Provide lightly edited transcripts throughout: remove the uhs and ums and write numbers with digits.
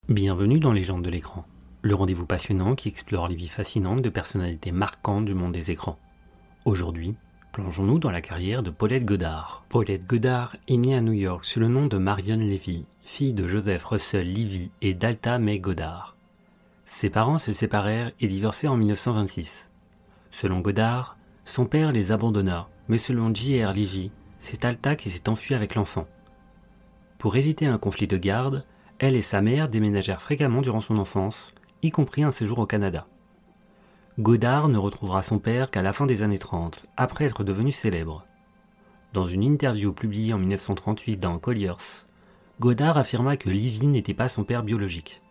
Bienvenue dans Légendes de l'écran, le rendez-vous passionnant qui explore les vies fascinantes de personnalités marquantes du monde des écrans. Aujourd'hui, plongeons-nous dans la carrière de Paulette Goddard. Paulette Goddard est née à New York sous le nom de Marion Levy, fille de Joseph Russell Levy et d'Alta May Goddard. Ses parents se séparèrent et divorcèrent en 1926. Selon Goddard, son père les abandonna, mais selon J.R. Levy, c'est Alta qui s'est enfuie avec l'enfant. Pour éviter un conflit de garde, elle et sa mère déménagèrent fréquemment durant son enfance, y compris un séjour au Canada. Goddard ne retrouvera son père qu'à la fin des années 30, après être devenu célèbre. Dans une interview publiée en 1938 dans Collier's, Goddard affirma que Levy n'était pas son père biologique.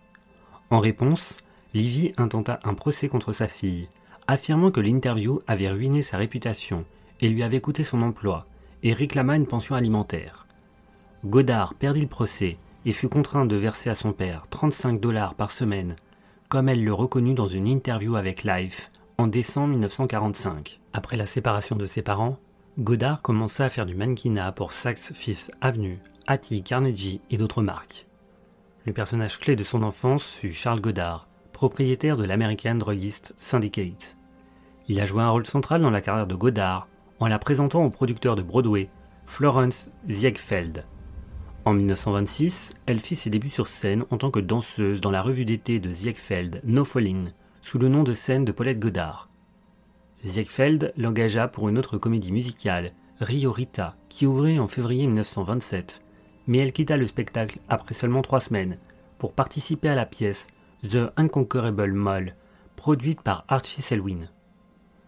En réponse, Levy intenta un procès contre sa fille, affirmant que l'interview avait ruiné sa réputation et lui avait coûté son emploi, et réclama une pension alimentaire. Goddard perdit le procès et fut contraint de verser à son père 35 $ par semaine, comme elle le reconnut dans une interview avec Life en décembre 1945. Après la séparation de ses parents, Goddard commença à faire du mannequinat pour Saks Fifth Avenue, Hattie Carnegie et d'autres marques. Le personnage clé de son enfance fut Charles Goddard, propriétaire de l'American Druggist Syndicate. Il a joué un rôle central dans la carrière de Goddard en la présentant au producteur de Broadway, Florence Ziegfeld. En 1926, elle fit ses débuts sur scène en tant que danseuse dans la revue d'été de Ziegfeld, No Fallin', sous le nom de scène de Paulette Goddard. Ziegfeld l'engagea pour une autre comédie musicale, Rio Rita, qui ouvrit en février 1927, mais elle quitta le spectacle après seulement 3 semaines pour participer à la pièce The Unconquerable Mole, produite par Archie Selwyn.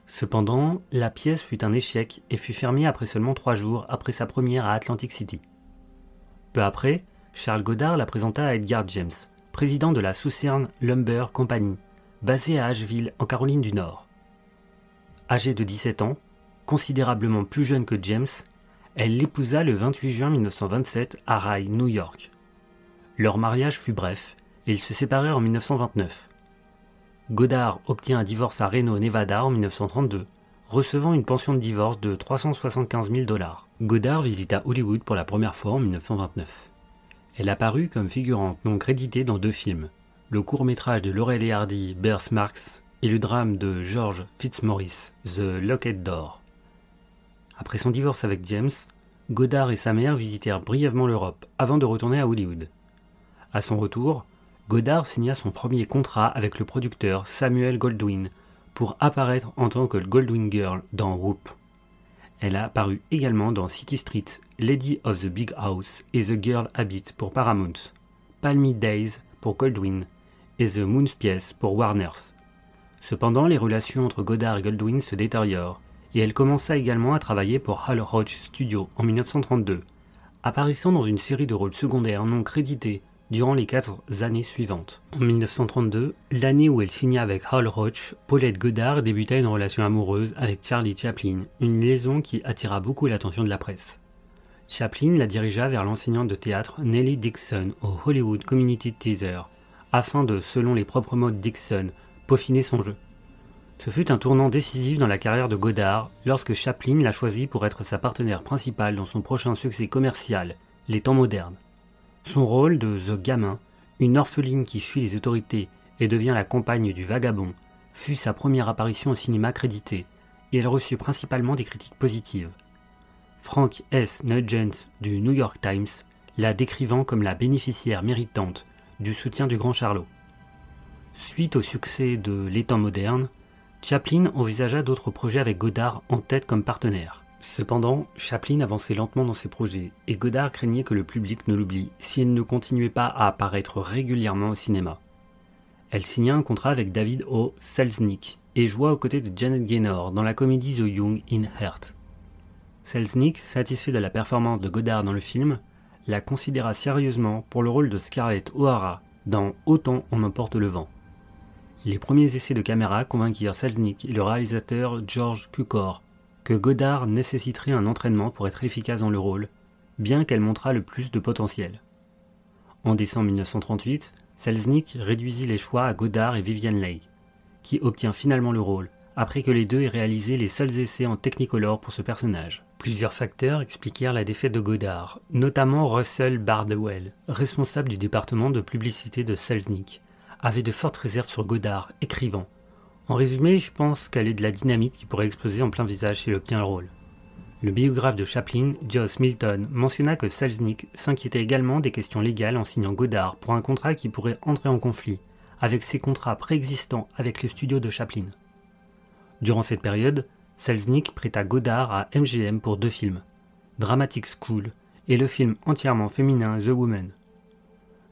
Cependant, la pièce fut un échec et fut fermée après seulement 3 jours après sa première à Atlantic City. Peu après, Charles Goddard la présenta à Edgar James, président de la Southern Lumber Company, basée à Asheville, en Caroline du Nord. Âgée de 17 ans, considérablement plus jeune que James, elle l'épousa le 28 juin 1927 à Rye, New York. Leur mariage fut bref et ils se séparèrent en 1929. Goddard obtient un divorce à Reno, Nevada en 1932, recevant une pension de divorce de 375 000 $. Goddard visita Hollywood pour la première fois en 1929. Elle apparut comme figurante non créditée dans 2 films, le court-métrage de Laurel et Hardy, Birthmarks, et le drame de George Fitzmaurice, The Locket d'Or. Après son divorce avec James, Goddard et sa mère visitèrent brièvement l'Europe avant de retourner à Hollywood. À son retour, Goddard signa son premier contrat avec le producteur Samuel Goldwyn pour apparaître en tant que Goldwyn Girl dans Whoop. Elle a apparu également dans City Street, Lady of the Big House et The Girl Habit pour Paramount, Palmy Days pour Goldwyn et The Moon's Piece pour Warner's. Cependant, les relations entre Goddard et Goldwyn se détériorent et elle commença également à travailler pour Hal Roach Studios en 1932, apparaissant dans une série de rôles secondaires non crédités durant les 4 années suivantes. En 1932, l'année où elle signa avec Hal Roach, Paulette Goddard débuta une relation amoureuse avec Charlie Chaplin, une liaison qui attira beaucoup l'attention de la presse. Chaplin la dirigea vers l'enseignante de théâtre Nellie Dixon au Hollywood Community Theatre, afin de, selon les propres mots de Dixon, peaufiner son jeu. Ce fut un tournant décisif dans la carrière de Goddard lorsque Chaplin la choisit pour être sa partenaire principale dans son prochain succès commercial, Les Temps modernes. Son rôle de The Gamin, une orpheline qui fuit les autorités et devient la compagne du vagabond, fut sa première apparition au cinéma crédité, et elle reçut principalement des critiques positives. Frank S. Nugent du New York Times la décrivant comme la bénéficiaire méritante du soutien du grand Charlot. Suite au succès de Les Temps modernes, Chaplin envisagea d'autres projets avec Goddard en tête comme partenaire. Cependant, Chaplin avançait lentement dans ses projets et Goddard craignait que le public ne l'oublie si elle ne continuait pas à apparaître régulièrement au cinéma. Elle signa un contrat avec David O. Selznick et joua aux côtés de Janet Gaynor dans la comédie The Young in Heart. Selznick, satisfait de la performance de Goddard dans le film, la considéra sérieusement pour le rôle de Scarlett O'Hara dans Autant on emporte le vent. Les premiers essais de caméra convainquirent Selznick et le réalisateur George Cukor que Goddard nécessiterait un entraînement pour être efficace dans le rôle, bien qu'elle montrât le plus de potentiel. En décembre 1938, Selznick réduisit les choix à Goddard et Vivien Leigh, qui obtient finalement le rôle, après que les deux aient réalisé les seuls essais en Technicolor pour ce personnage. Plusieurs facteurs expliquèrent la défaite de Godard, notamment Russell Bardwell, responsable du département de publicité de Selznick, avait de fortes réserves sur Godard, écrivant « En résumé, je pense qu'elle est de la dynamite qui pourrait exploser en plein visage s'il obtient le rôle ». Le biographe de Chaplin, Joss Milton, mentionna que Selznick s'inquiétait également des questions légales en signant Godard pour un contrat qui pourrait entrer en conflit avec ses contrats préexistants avec le studio de Chaplin. Durant cette période, Selznick prêta Godard à MGM pour 2 films, Dramatic School et le film entièrement féminin The Woman.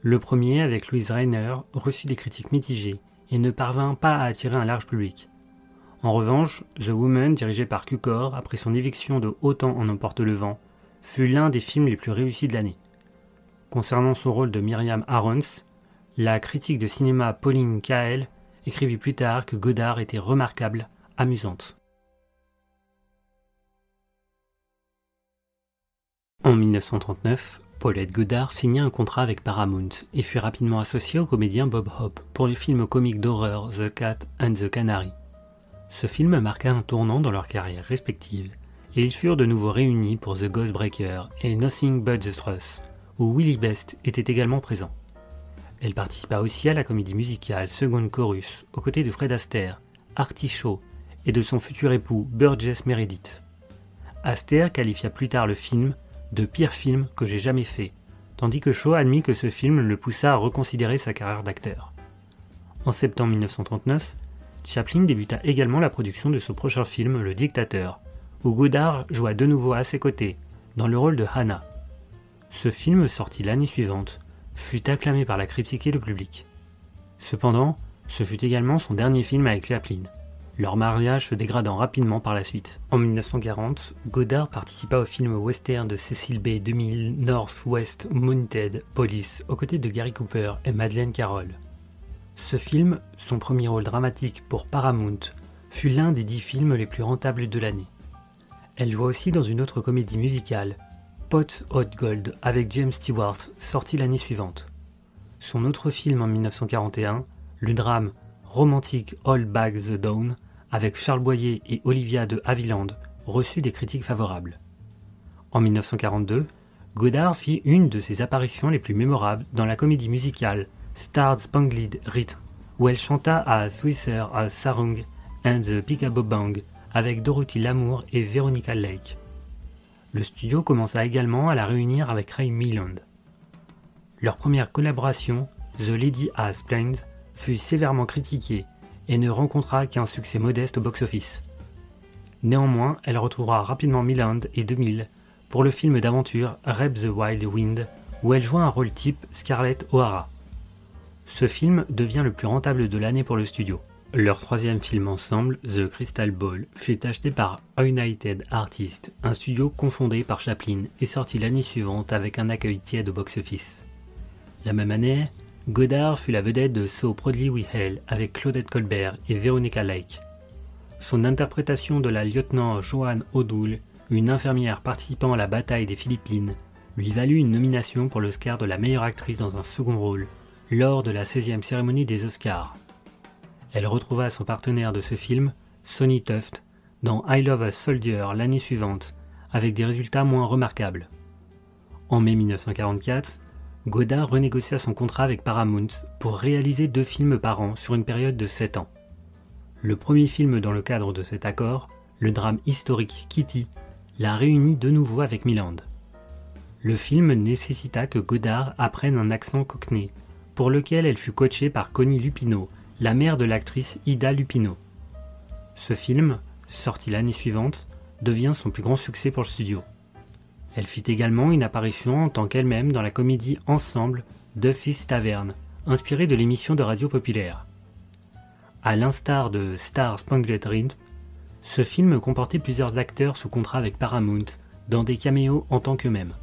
Le premier, avec Louise Rainer, reçut des critiques mitigées et ne parvint pas à attirer un large public. En revanche, The Woman, dirigé par Cukor après son éviction de Autant en emporte le vent, fut l'un des films les plus réussis de l'année. Concernant son rôle de Miriam Arons, la critique de cinéma Pauline Kael écrivit plus tard que Godard était remarquable, amusante. En 1939, Paulette Goddard signa un contrat avec Paramount et fut rapidement associée au comédien Bob Hope pour le film comique d'horreur The Cat and the Canary. Ce film marqua un tournant dans leurs carrières respectives et ils furent de nouveau réunis pour The Ghostbreaker et Nothing But the Truth, où Willie Best était également présent. Elle participa aussi à la comédie musicale Second Chorus aux côtés de Fred Astaire, Artie Shaw et de son futur époux Burgess Meredith. Astaire qualifia plus tard le film de pire film que j'ai jamais fait, tandis que Shaw admit que ce film le poussa à reconsidérer sa carrière d'acteur. En septembre 1939, Chaplin débuta également la production de son prochain film Le Dictateur, où Godard joua de nouveau à ses côtés, dans le rôle de Hannah. Ce film, sorti l'année suivante, fut acclamé par la critique et le public. Cependant, ce fut également son dernier film avec Chaplin, leur mariage se dégradant rapidement par la suite. En 1940, Godard participa au film western de Cecil B. 2000 Northwest Mounted Police aux côtés de Gary Cooper et Madeleine Carroll. Ce film, son premier rôle dramatique pour Paramount, fut l'un des 10 films les plus rentables de l'année. Elle joua aussi dans une autre comédie musicale, Pot Hot Gold avec James Stewart, sorti l'année suivante. Son autre film en 1941, le drame romantique All Back the Dawn, avec Charles Boyer et Olivia de Havilland, reçut des critiques favorables. En 1942, Godard fit une de ses apparitions les plus mémorables dans la comédie musicale Star Spangled Rhythm, où elle chanta à Swisher a Sarung and the Peekaboo Bang avec Dorothy Lamour et Veronica Lake. Le studio commença également à la réunir avec Ray Milland. Leur première collaboration, The Lady Has Planned, fut sévèrement critiquée et ne rencontra qu'un succès modeste au box-office. Néanmoins, elle retrouvera rapidement Milland et 2000 pour le film d'aventure Reb the Wild Wind, où elle joua un rôle type Scarlett O'Hara. Ce film devient le plus rentable de l'année pour le studio. Leur troisième film ensemble, The Crystal Ball, fut acheté par United Artists, un studio confondé par Chaplin et sorti l'année suivante avec un accueil tiède au box-office. La même année, Godard fut la vedette de So Proudly We Hail avec Claudette Colbert et Veronica Lake. Son interprétation de la lieutenant Joanne O'Doul, une infirmière participant à la bataille des Philippines, lui valut une nomination pour l'Oscar de la meilleure actrice dans un second rôle, lors de la 16e cérémonie des Oscars. Elle retrouva son partenaire de ce film, Sonny Tuft, dans I Love a Soldier l'année suivante, avec des résultats moins remarquables. En mai 1944, Godard renégocia son contrat avec Paramount pour réaliser 2 films par an sur une période de 7 ans. Le premier film dans le cadre de cet accord, le drame historique Kitty, la réunit de nouveau avec Milland. Le film nécessita que Godard apprenne un accent cockney, pour lequel elle fut coachée par Connie Lupino, la mère de l'actrice Ida Lupino. Ce film, sorti l'année suivante, devient son plus grand succès pour le studio. Elle fit également une apparition en tant qu'elle-même dans la comédie Ensemble Duffy's Tavern, inspirée de l'émission de radio populaire. À l'instar de Star Spangled Rhythm, ce film comportait plusieurs acteurs sous contrat avec Paramount, dans des caméos en tant qu'eux-mêmes.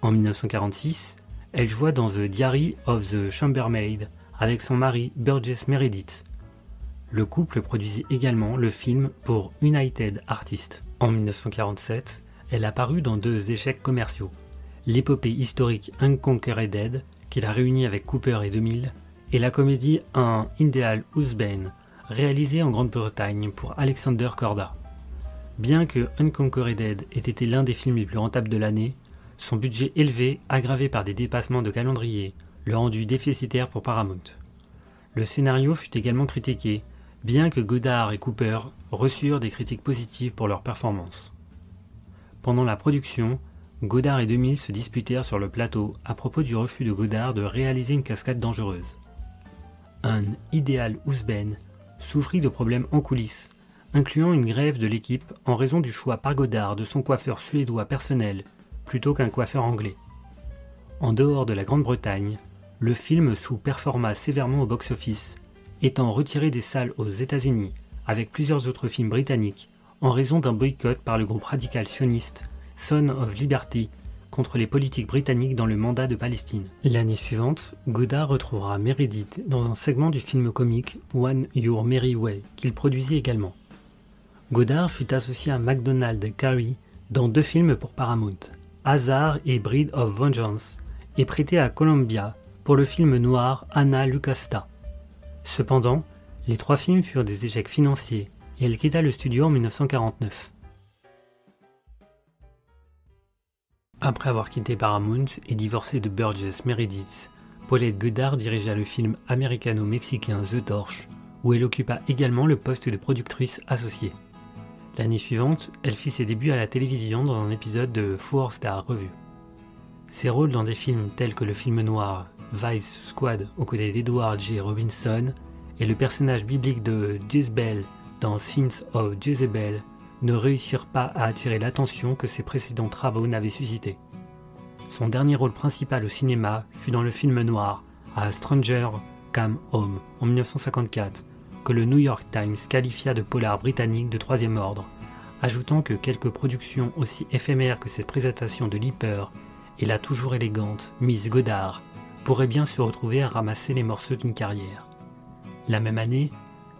En 1946, elle joua dans The Diary of the Chambermaid avec son mari Burgess Meredith. Le couple produisit également le film pour United Artists. En 1947, elle apparut dans 2 échecs commerciaux, l'épopée historique Unconquered Dead, qu'il a réuni avec Cooper et 2000, et la comédie Un Ideal Husband, réalisé en Grande-Bretagne pour Alexander Korda. Bien que Unconquered Dead ait été l'un des films les plus rentables de l'année, son budget élevé, aggravé par des dépassements de calendrier, le rendu déficitaire pour Paramount. Le scénario fut également critiqué, bien que Godard et Cooper reçurent des critiques positives pour leur performance. Pendant la production, Godard et DeMille se disputèrent sur le plateau à propos du refus de Godard de réaliser une cascade dangereuse. Un idéal Ousben souffrit de problèmes en coulisses, incluant une grève de l'équipe en raison du choix par Godard de son coiffeur suédois personnel plutôt qu'un coiffeur anglais. En dehors de la Grande-Bretagne, le film sous-performa sévèrement au box-office, étant retiré des salles aux États-Unis avec plusieurs autres films britanniques en raison d'un boycott par le groupe radical sioniste Son of Liberty contre les politiques britanniques dans le mandat de Palestine. L'année suivante, Godard retrouvera Meredith dans un segment du film comique One Your Merry Way qu'il produisit également. Godard fut associé à MacDonald Carey dans 2 films pour Paramount, Hazard et Breed of Vengeance, et prêté à Columbia pour le film noir Anna Lucasta. Cependant, les 3 films furent des échecs financiers et elle quitta le studio en 1949. Après avoir quitté Paramount et divorcé de Burgess Meredith, Paulette Goddard dirigea le film américano-mexicain The Torch, où elle occupa également le poste de productrice associée. L'année suivante, elle fit ses débuts à la télévision dans un épisode de Four Star Revue. Ses rôles dans des films tels que le film noir Vice Squad aux côtés d'Edward G. Robinson et le personnage biblique de Jezebel dans Sins of Jezebel ne réussirent pas à attirer l'attention que ses précédents travaux n'avaient suscité. Son dernier rôle principal au cinéma fut dans le film noir A Stranger Came Home en 1954, que le New York Times qualifia de polar britannique de 3e ordre, ajoutant que quelques productions aussi éphémères que cette présentation de Leaper et la toujours élégante Miss Goddard pourraient bien se retrouver à ramasser les morceaux d'une carrière. La même année,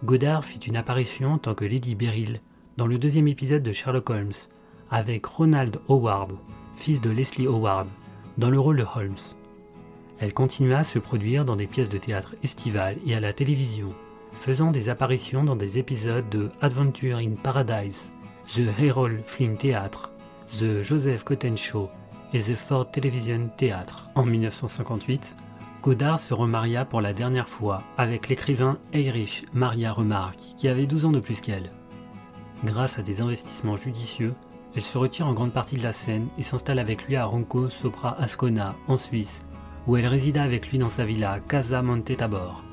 Goddard fit une apparition en tant que Lady Beryl dans le 2e épisode de Sherlock Holmes, avec Ronald Howard, fils de Leslie Howard, dans le rôle de Holmes. Elle continua à se produire dans des pièces de théâtre estivales et à la télévision, faisant des apparitions dans des épisodes de Adventure in Paradise, The Harold Flynn Theatre, The Joseph Cotten Show et The Ford Television Theatre. En 1958, Goddard se remaria pour la dernière fois avec l'écrivain Heinrich Maria Remarque, qui avait 12 ans de plus qu'elle. Grâce à des investissements judicieux, elle se retire en grande partie de la scène et s'installe avec lui à Ronco sopra Ascona, en Suisse, où elle résida avec lui dans sa villa Casa Monte Tabor.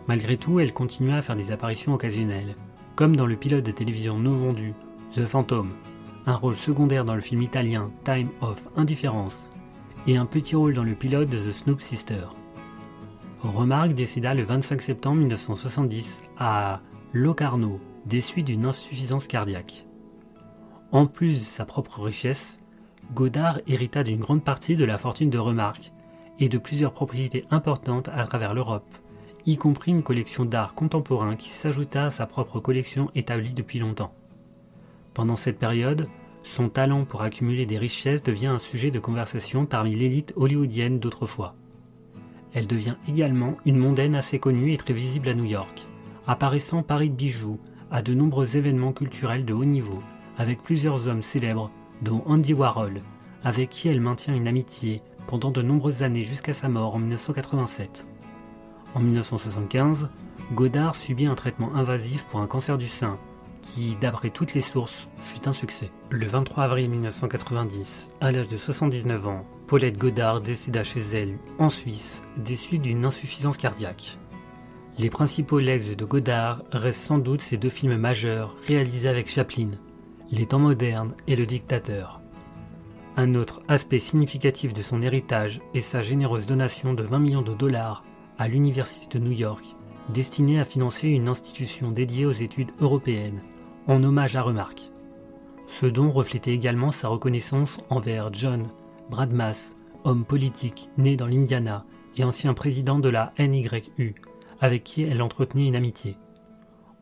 Malgré tout, elle continua à faire des apparitions occasionnelles, comme dans le pilote de télévision non vendu, The Phantom, un rôle secondaire dans le film italien Time of Indifference, et un petit rôle dans le pilote de The Snoop Sister. Remarque décéda le 25 septembre 1970 à Locarno, des suites d'une insuffisance cardiaque. En plus de sa propre richesse, Goddard hérita d'une grande partie de la fortune de Remarque et de plusieurs propriétés importantes à travers l'Europe, y compris une collection d'art contemporain qui s'ajouta à sa propre collection établie depuis longtemps. Pendant cette période, son talent pour accumuler des richesses devient un sujet de conversation parmi l'élite hollywoodienne d'autrefois. Elle devient également une mondaine assez connue et très visible à New York, apparaissant parée de bijoux à de nombreux événements culturels de haut niveau, avec plusieurs hommes célèbres, dont Andy Warhol, avec qui elle maintient une amitié pendant de nombreuses années jusqu'à sa mort en 1987. En 1975, Goddard subit un traitement invasif pour un cancer du sein, qui, d'après toutes les sources, fut un succès. Le 23 avril 1990, à l'âge de 79 ans, Paulette Goddard décéda chez elle, en Suisse, des suites d'une insuffisance cardiaque. Les principaux legs de Goddard restent sans doute ses 2 films majeurs réalisés avec Chaplin, Les Temps modernes et Le Dictateur. Un autre aspect significatif de son héritage est sa généreuse donation de 20 millions de dollars à l'Université de New York, destinée à financer une institution dédiée aux études européennes, en hommage à Remarque. Ce don reflétait également sa reconnaissance envers John Bradmas, homme politique né dans l'Indiana et ancien président de la NYU, avec qui elle entretenait une amitié.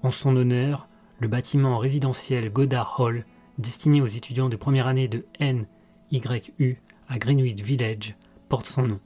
En son honneur, le bâtiment résidentiel Goddard Hall, destiné aux étudiants de première année de NYU à Greenwich Village, porte son nom.